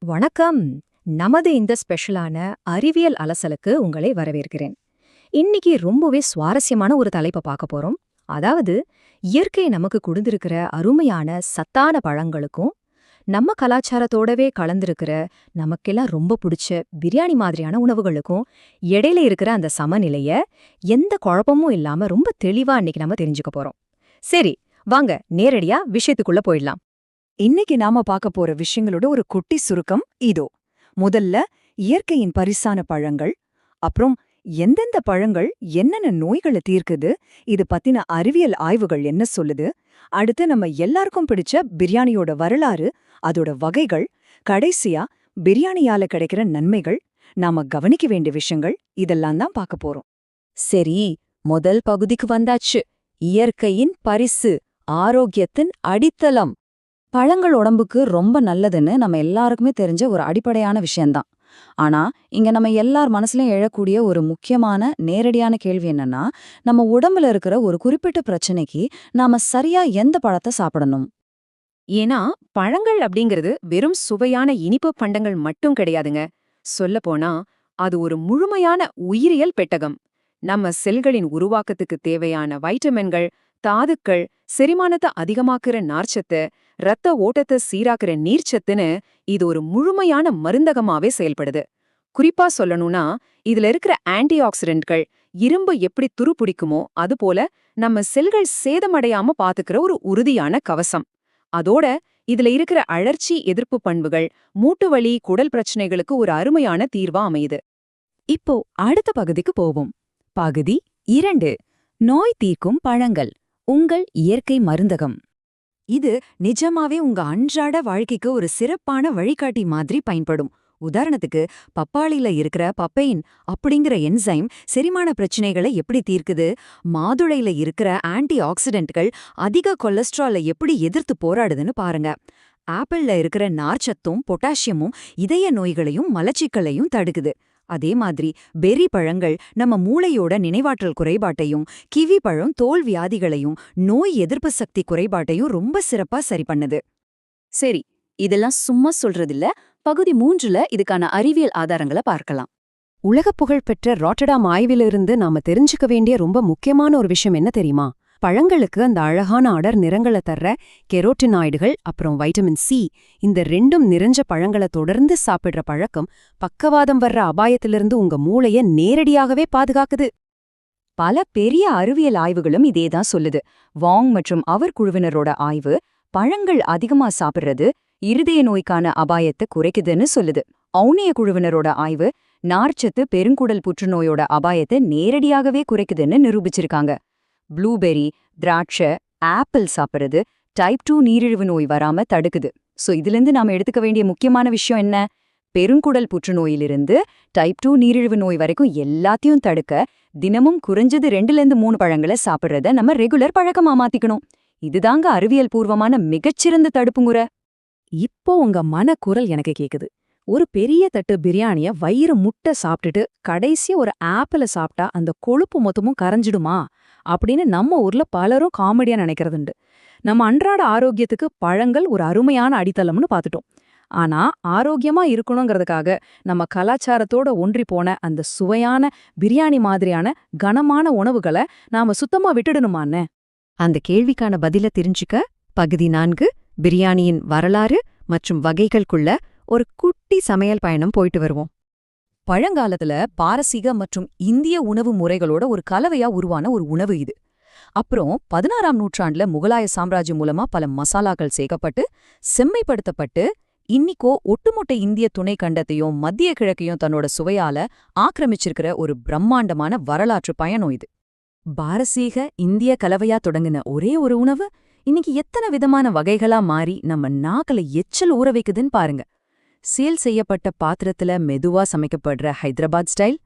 வணக்கம். நமது இந்த ஸ்பெஷலான அறிவியல் அலசலுக்கு உங்களை வரவேற்கிறேன். இன்னைக்கு ரொம்பவே சுவாரஸ்யமான ஒரு தலைப்பை பார்க்க போறோம். அதாவது இயற்கை நமக்கு கொடுத்திருக்கிற அருமையான சத்தான பழங்களுக்கும் நம்ம கலாச்சாரத்தோடவே கலந்திருக்கிற நமக்கெல்லாம் ரொம்ப பிடிச்ச பிரியாணி மாதிரியான உணவுகளுக்கும் இடையில இருக்கிற அந்த சமநிலைய எந்த குழப்பமும் இல்லாம ரொம்ப தெளிவா இன்னைக்கு நம்ம தெரிஞ்சுக்க போறோம். சரி, வாங்க நேரடியா விஷயத்துக்குள்ள போயிடலாம். இன்னைக்கு நாம பார்க்க போற விஷயங்களோட ஒரு குட்டி சுருக்கம் இதோ. முதல்ல இயற்கையின் பரிசான பழங்கள், அப்புறம் எந்தெந்த பழங்கள் என்னென்ன நோய்களை தீர்க்குது, இது பத்தின அறிவியல் ஆய்வுகள் என்ன சொல்லுது, அடுத்து நம்ம எல்லாருக்கும் பிடிச்ச பிரியாணியோட வரலாறு, அதோட வகைகள், கடைசியா பிரியாணியால கிடைக்கிற நன்மைகள், நாம கவனிக்க வேண்டிய விஷயங்கள், இதெல்லாம் தான் பார்க்க போறோம். சரி, முதல் பகுதிக்கு வந்தாச்சு. இயற்கையின் பரிசு, ஆரோக்கியத்தின் அடித்தளம். பழங்கள் உடம்புக்கு ரொம்ப நல்லதுன்னு நம்ம எல்லாருக்குமே தெரிஞ்ச ஒரு அடிப்படையான விஷயம்தான். ஆனா இங்க நம்ம எல்லார் மனசுலயும் எழக்கூடிய ஒரு முக்கியமான நேரடியான கேள்வி என்னன்னா, நம்ம உடம்புல இருக்கிற ஒரு குறிப்பிட்ட பிரச்சனைக்கு நாம சரியா எந்த பழத்தை சாப்பிடணும்? ஏன்னா பழங்கள் அப்படிங்கிறது வெறும் சுவையான இனிப்பு பண்டங்கள் மட்டும் கிடையாதுங்க. சொல்லப்போனா அது ஒரு முழுமையான உயிரியல் பெட்டகம். நம்ம செல்களின் உருவாக்கத்துக்கு தேவையான வைட்டமின்கள், தாதுக்கள், செரிமானத்தை அதிகமாக்குற நார்ச்சத்து, ரத்த ஓட்டத்தை சீராக்குற நீர்ச்சத்துன்னு இது ஒரு முழுமையான மருந்தகமாவே செயல்படுது. குறிப்பா சொல்லணும்னா இதுல இருக்கிற ஆன்டி ஆக்சிடென்ட்கள் இரும்பு எப்படி துருப்பிடிக்குமோ அதுபோல நம்ம செல்கள் சேதமடையாம பாத்துக்கிற ஒரு உறுதியான கவசம். அதோட இதுல இருக்கிற அழற்சி எதிர்ப்பு பண்புகள் மூட்டு வலி, குடல் பிரச்சனைகளுக்கு ஒரு அருமையான தீர்வா அமையுது. இப்போ அடுத்த பகுதிக்கு போவோம். பகுதி 2, நோய் தீர்க்கும் பழங்கள், உங்கள் இயற்கை மருந்தகம். இது நிஜமாவே உங்க அன்றாட வாழ்க்கைக்கு ஒரு சிறப்பான வழிகாட்டி மாதிரி பயன்படும். உதாரணத்துக்கு, பப்பாளில இருக்கிற பப்பெயின் அப்படிங்கிற என்சைம் செரிமான பிரச்சனைகளை எப்படி தீர்க்குது, மாதுளையில இருக்கிற ஆன்டி ஆக்சிடென்ட்கள் அதிக கொலஸ்ட்ராலை எப்படி எதிர்த்து போராடுதுன்னு பாருங்க. ஆப்பிள்ல இருக்கிற நார்ச்சத்தும் பொட்டாசியமும் இதய நோய்களையும் மலச்சிக்கலையும் தடுக்குது. அதே மாதிரி பெர்ரி பழங்கள் நம்ம மூளையோட நினைவாற்றல் குறைபாட்டையும், கிவி பழம் தோல் வியாதிகளையும், நோய் எதிர்ப்பு சக்தி குறைபாட்டையும் ரொம்ப சிறப்பா சரி பண்ணுது. சரி, இதெல்லாம் சும்மா சொல்றதில்ல. பகுதி 3ல இதுக்கான அறிவியல் ஆதாரங்களை பார்க்கலாம். உலக புகழ்பெற்ற ராட்டர்டாம் ஆய்விலிருந்து நாம தெரிஞ்சுக்க வேண்டிய ரொம்ப முக்கியமான ஒரு விஷயம் என்ன தெரியுமா? பழங்களுக்கு அந்த அழகான அடர் நிறங்களை தர்ற கெரோட்டினாய்டுகள் அப்புறம் வைட்டமின் சி, இந்த ரெண்டும் நிறைஞ்ச பழங்களை தொடர்ந்து சாப்பிடுற பழக்கம் பக்கவாதம் வர்ற அபாயத்திலிருந்து உங்க மூளைய நேரடியாகவே பாதுகாக்குது. பல பெரிய அறிவியல் ஆய்வுகளும் இதேதான் சொல்லுது. வாங் மற்றும் அவர் குழுவினரோட ஆய்வு பழங்கள் அதிகமா சாப்பிடுறது இருதய நோய்க்கான அபாயத்தை குறைக்குதுன்னு சொல்லுது. ஔனிய குழுவினரோட ஆய்வு நார்ச்சத்து பெருங்குடல் புற்றுநோயோட அபாயத்தை நேரடியாகவே குறைக்குதுன்னு நிரூபிச்சிருக்காங்க. ப்ளூபெர்ரி, திராட்சை, ஆப்பிள் சாப்பிடுறது டைப் 2 நீரிழிவு நோய் வராம தடுக்குது. இதிலிருந்து நாம எடுத்துக்க வேண்டிய முக்கியமான விஷயம் என்ன? பெருங்குடல் புற்றுநோயிலிருந்து டைப் 2 நீரிழிவு நோய் வரைக்கும் எல்லாத்தையும் தடுக்க தினமும் குறைஞ்சது 2-3 பழங்களை சாப்பிடுறத நம்ம ரெகுலர் பழக்கமா மாத்திக்கணும். இதுதாங்க அறிவியல் பூர்வமான மிகச்சிறந்த தடுப்புங்குற. இப்போ உங்க மனக்குரல் எனக்கு கேக்குது. ஒரு பெரிய தட்டு பிரியாணிய வயிறு முட்டை சாப்பிட்டுட்டு கடைசியா ஒரு ஆப்பிள சாப்பிட்டா அந்த கொழுப்பு மொத்தமும் கரைஞ்சிடுமா அப்படின்னு நம்ம ஊர்ல பலரும் காமெடியா நினைக்கிறதுண்டு. நம்ம அன்றாட ஆரோக்கியத்துக்கு பழங்கள் ஒரு அருமையான அடித்தளம்னு பார்த்துட்டோம். ஆனா ஆரோக்கியமா இருக்கணுங்கிறதுக்காக நம்ம கலாச்சாரத்தோட ஒன்றி போன அந்த சுவையான பிரியாணி மாதிரியான கனமான உணவுகளை நாம சுத்தமா விட்டுடணுமான்னு? அந்த கேள்விக்கான பதில தெரிஞ்சுக்க பகுதி 4 பிரியாணியின் வரலாறு மற்றும் வகைகளுக்குள்ள ஒரு குட்டி சமையல் பயணம் போயிட்டு வருவோம். பழங்காலத்துல பாரசீக மற்றும் இந்திய உணவு முறைகளோட ஒரு கலவையா உருவான ஒரு உணவு இது. அப்புறம் 16ஆம் நூற்றாண்டுல முகலாய சாம்ராஜ்யம் மூலமா பல மசாலாக்கள் சேர்க்கப்பட்டு செம்மைப்படுத்தப்பட்டு இன்னிக்கோ ஒட்டுமொட்ட இந்திய துணை கண்டத்தையும் மத்திய கிழக்கையும் தன்னோட சுவையால ஆக்கிரமிச்சிருக்கிற ஒரு பிரம்மாண்டமான வரலாற்று பயணம் இது. பாரசீக இந்திய கலவையா தொடங்கின ஒரே ஒரு உணவு இன்னைக்கு எத்தனை விதமான வகைகளா மாறி நம்ம நாக்கல எச்சல் ஊற வைக்குதுன்னு பாருங்க. சீல் செய்யப்பட்ட பாத்திரத்துல மெதுவா சமைக்கப்படுற ஹைதராபாத் ஸ்டைல்,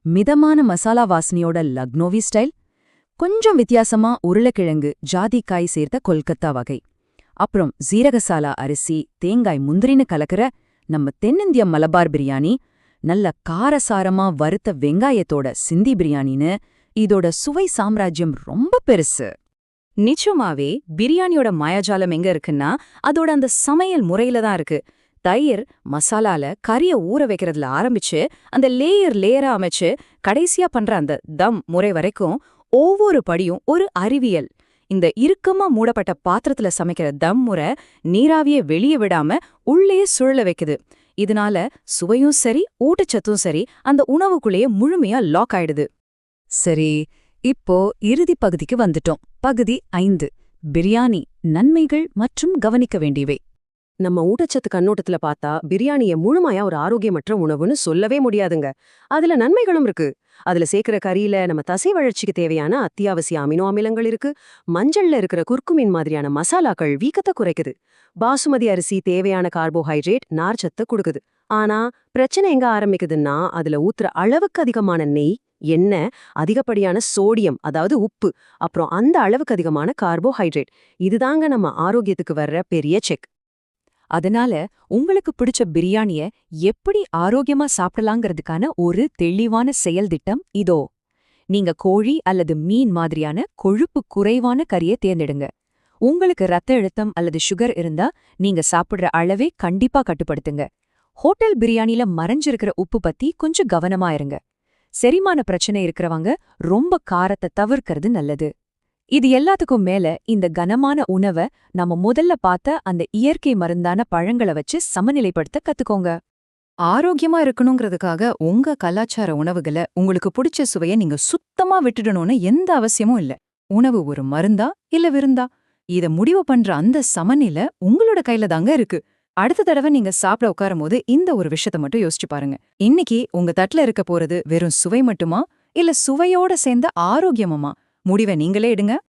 மிதமான மசாலா வாசனையோட லக்னோவி ஸ்டைல், கொஞ்சம் வித்தியாசமா உருளைக்கிழங்கு ஜாதிக்காய் சேர்த்த கொல்கத்தா வகை, அப்புறம் ஜீரகசாலா அரிசி தேங்காய் முந்திரின்னு கலக்கிற நம்ம தென்னிந்திய மலபார் பிரியாணி, நல்ல காரசாரமா வறுத்த வெங்காயத்தோட சிந்தி பிரியாணின்னு இதோட சுவை சாம்ராஜ்யம் ரொம்ப பெருசு. நிச்சயமாவே பிரியாணியோட மாயாஜாலம் எங்க இருக்குன்னா அதோட அந்த சமையல் முறையில தான் இருக்கு. தயிர் மசாலால கறிய ஊற வைக்கிறதுல ஆரம்பிச்சு அந்த லேயரா அமைச்சு கடைசியா பண்ற அந்த தம் முறை வரைக்கும் ஒவ்வொரு படியும் ஒரு அறிவியல். இந்த இறுக்கமா மூடப்பட்ட பாத்திரத்துல சமைக்கிற தம் முறை நீராவிய வெளியே விடாம உள்ளே சுழல வைக்குது. இதனால சுவையும் சரி ஊட்டச்சத்தும் சரி அந்த உணவுக்குள்ளேயே முழுமையா லாக் ஆயிடுது. சரி, இப்போ இறுதி பகுதிக்கு வந்துட்டோம். பகுதி 5, பிரியாணி நன்மைகள் மற்றும் கவனிக்க வேண்டியவை. நம்ம ஊட்டச்சத்து கண்ணோட்டத்துல பார்த்தா பிரியாணிய முழுமையா ஒரு ஆரோக்கியமற்ற உணவுன்னு சொல்லவே முடியாதுங்க. அதுல நன்மைகளும் இருக்கு. அதுல சேர்க்கிற கறியில நம்ம தசை வளர்ச்சிக்கு தேவையான அத்தியாவசிய அமினோ அமிலங்கள் இருக்கு. மஞ்சள்ல இருக்கிற குர்குமின் மாதிரியான மசாலாக்கள் வீக்கத்தை குறைக்குது. பாசுமதி அரிசி தேவையான கார்போஹைட்ரேட் நார்ச்சத்தை கொடுக்குது. ஆனா பிரச்சனை எங்க ஆரம்பிக்குதுன்னா அதுல ஊத்துற அளவுக்கு அதிகமான நெய், எண்ணெய், அதிகப்படியான சோடியம் அதாவது உப்பு, அப்புறம் அந்த அளவுக்கு அதிகமான கார்போஹைட்ரேட். இதுதாங்க நம்ம ஆரோக்கியத்துக்கு வர்ற பெரிய செக். அதனால உங்களுக்கு பிடிச்ச பிரியாணிய எப்படி ஆரோக்கியமா சாப்பிடலாங்கிறதுக்கான ஒரு தெளிவான செயல் திட்டம் இதோ. நீங்க கோழி அல்லது மீன் மாதிரியான கொழுப்பு குறைவான கறியை தேர்ந்தெடுங்க. உங்களுக்கு ரத்த அழுத்தம் அல்லது சுகர் இருந்தா நீங்க சாப்பிடுற அளவே கண்டிப்பா கட்டுப்படுத்துங்க. ஹோட்டல் பிரியாணில மறைஞ்சிருக்கிற உப்பு பத்தி கொஞ்சம் கவனமா இருங்க. செரிமான பிரச்சனை இருக்கிறவங்க ரொம்ப காரத்தை தவிர்க்கிறது நல்லது. இது எல்லாத்துக்கும் மேல இந்த கனமான உணவை நம்ம முதல்ல பார்த்த அந்த இயற்கை மருந்தான பழங்களை வச்சு சமநிலைப்படுத்த கத்துக்கோங்க. ஆரோக்கியமா இருக்கணுங்கிறதுக்காக உங்க கலாச்சார உணவுகளை உங்களுக்கு பிடிச்ச சுவையை நீங்க சுத்தமா விட்டுடணும்னு எந்த அவசியமும் இல்ல. உணவு ஒரு மருந்தா இல்ல விருந்தா, இத முடிவு பண்ற அந்த சமநிலை உங்களோட கையில தாங்க இருக்கு. அடுத்த தடவை நீங்க சாப்பிட உட்காரும் போது இந்த ஒரு விஷயத்த மட்டும் யோசிச்சு பாருங்க. இன்னைக்கு உங்க தட்டுல இருக்க போறது வெறும் சுவை மட்டுமா இல்ல சுவையோட சேர்ந்த ஆரோக்கியமுமா? முடிவை நீங்களே எடுங்க.